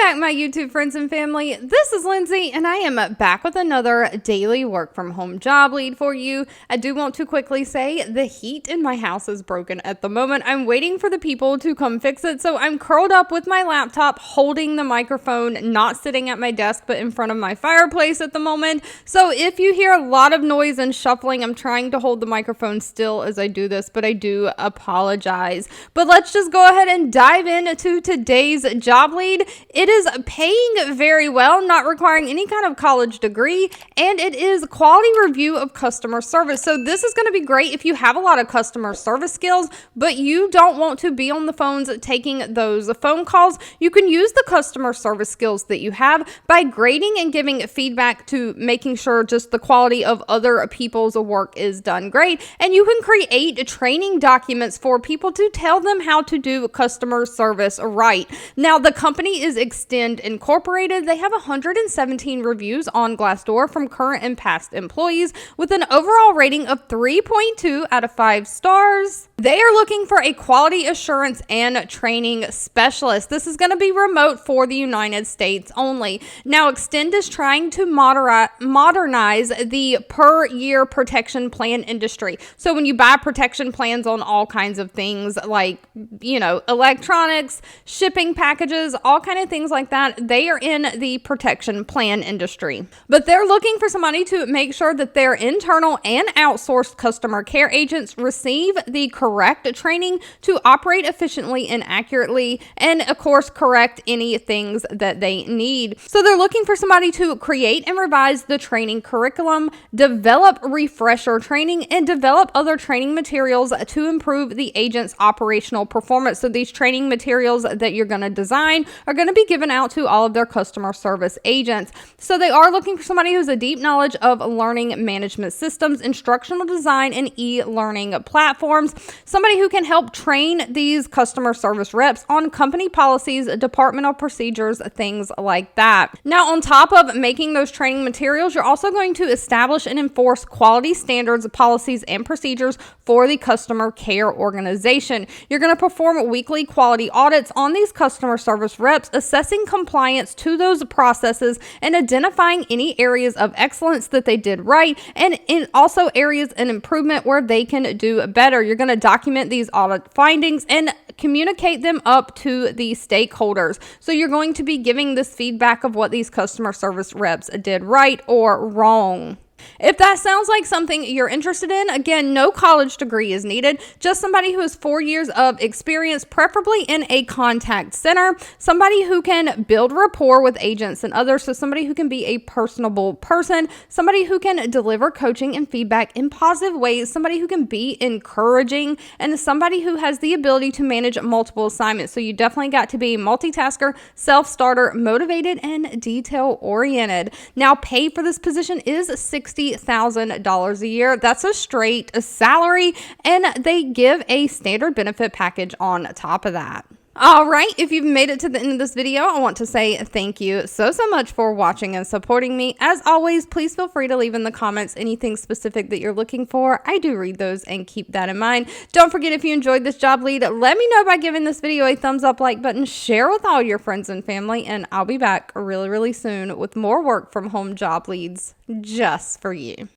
back, my YouTube friends and family. This is Lindsay, and I am back with another daily work from home job lead for you. I do want to quickly say the heat in my house is broken at the moment. I'm waiting for the people to come fix it, so I'm curled up with my laptop, holding the microphone, not sitting at my desk, but in front of my fireplace at the moment. So if you hear a lot of noise and shuffling, I'm trying to hold the microphone still as I do this, but I do apologize. But let's just go ahead and dive into today's job lead. It is paying very well, not requiring any kind of college degree, and it is quality review of customer service. So this is going to be great if you have a lot of customer service skills, but you don't want to be on the phones taking those phone calls. You can use the customer service skills that you have by grading and giving feedback to making sure just the quality of other people's work is done great. And you can create training documents for people to tell them how to do customer service right. Now, the company is Extend Incorporated. They have 117 reviews on Glassdoor from current and past employees with an overall rating of 3.2 out of 5 stars. They are looking for a quality assurance and training specialist. This is going to be remote for the United States only. Now, Extend is trying to modernize the per year protection plan industry. So when you buy protection plans on all kinds of things like, electronics, shipping packages, all kind of things like that, they are in the protection plan industry. But they're looking for somebody to make sure that their internal and outsourced customer care agents receive the correct training to operate efficiently and accurately, and of course, correct any things that they need. So they're looking for somebody to create and revise the training curriculum, develop refresher training, and develop other training materials to improve the agent's operational performance. So these training materials that you're going to design are going to be given out to all of their customer service agents. So they are looking for somebody who's a deep knowledge of learning management systems, instructional design, and e-learning platforms. Somebody who can help train these customer service reps on company policies, departmental procedures, things like that. Now, on top of making those training materials, you're also going to establish and enforce quality standards, policies, and procedures for the customer care organization. You're going to perform weekly quality audits on these customer service reps, assessing compliance to those processes and identifying any areas of excellence that they did right, and in also areas of improvement where they can do better. You're going to document these audit findings and communicate them up to the stakeholders. So you're going to be giving this feedback of what these customer service reps did right or wrong. If that sounds like something you're interested in, again, no college degree is needed. Just somebody who has 4 years of experience, preferably in a contact center, somebody who can build rapport with agents and others, so somebody who can be a personable person, somebody who can deliver coaching and feedback in positive ways, somebody who can be encouraging, and somebody who has the ability to manage multiple assignments. So you definitely got to be a multitasker, self-starter, motivated, and detail-oriented. Now, pay for this position is $60,000 a year. That's a straight salary, and they give a standard benefit package on top of that. All right, if you've made it to the end of this video, I want to say thank you so much for watching and supporting me. As always, please feel free to leave in the comments anything specific that you're looking for. I do read those and keep that in mind. Don't forget, if you enjoyed this job lead, let me know by giving this video a thumbs up, like button, share with all your friends and family, and I'll be back really soon with more work from home job leads just for you.